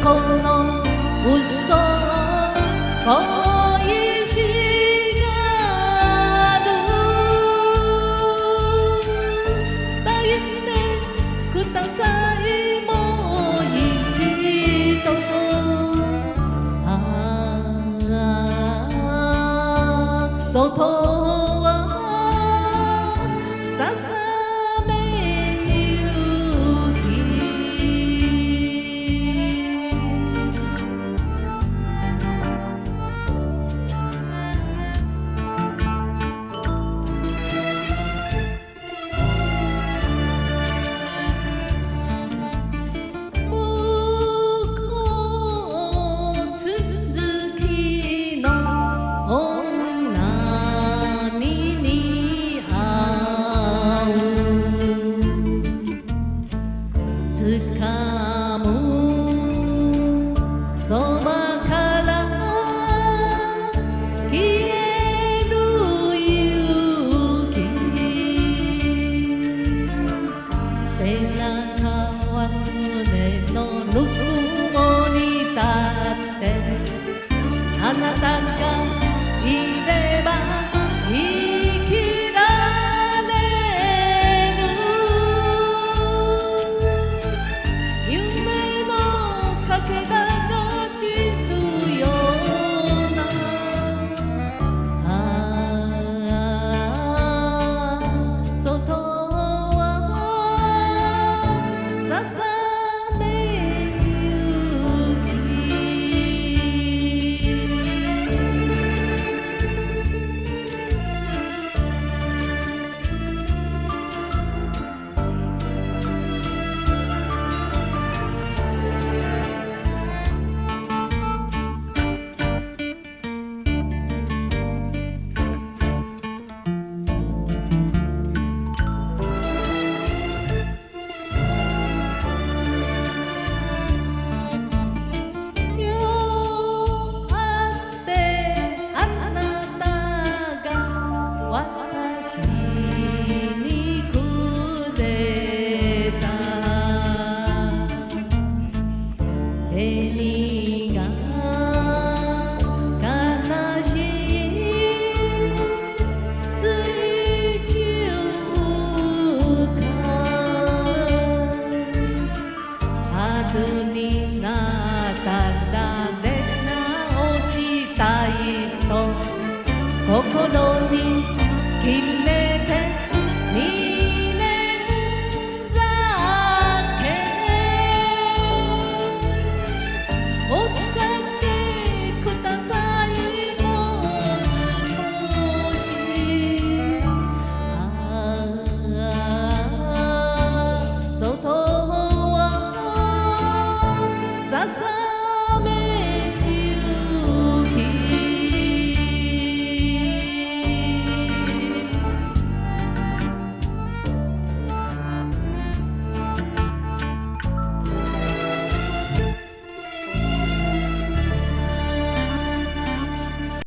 この嘘恋しがる抱いてくださいもう一度外はささめゆき向こう続きの女に似合う掴むそばから消える勇気背中は胸のぬくもりだってあなたがいれば生きられる夢のかけらが散るような外はささめゆになったら出直したいと心に決めて2年酒お酒くださいもう少し外はささ